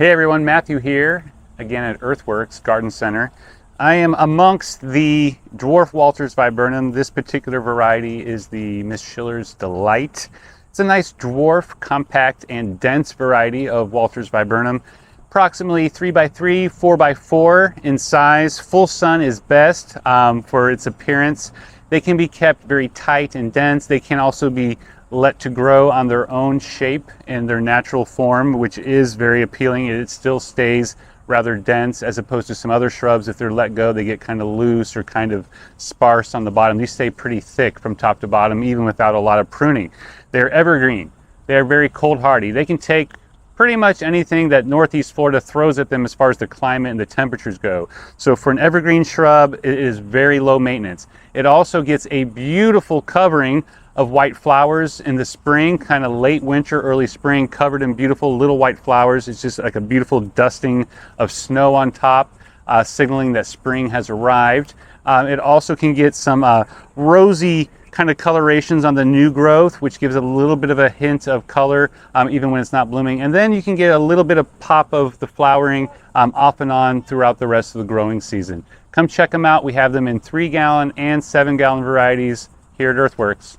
Hey everyone, Matthew here, again at Earthworks Garden Center. I am amongst the dwarf Walters Viburnum. This particular variety is the Miss Schiller's Delight. It's a nice dwarf, compact, and dense variety of Walters Viburnum. Approximately 3x3, 4x4 in size. Full sun is best for its appearance. They can be kept very tight and dense. They can also be let to grow on their own shape in their natural form, which is very appealing. It still stays rather dense as opposed to some other shrubs. If they're let go, they get kind of loose or kind of sparse on the bottom. These stay pretty thick from top to bottom, even without a lot of pruning. They're evergreen. They're very cold hardy. They can take pretty much anything that Northeast Florida throws at them as far as the climate and the temperatures go. So for an evergreen shrub, it is very low maintenance. It also gets a beautiful covering of white flowers in the spring, kind of late winter, early spring, covered in beautiful little white flowers. It's just like a beautiful dusting of snow on top, signaling that spring has arrived. It also can get some rosy kind of colorations on the new growth, which gives a little bit of a hint of color even when it's not blooming. And then you can get a little bit of pop of the flowering off and on throughout the rest of the growing season. Come check them out. We have them in 3-gallon and 7-gallon varieties here at Earthworks.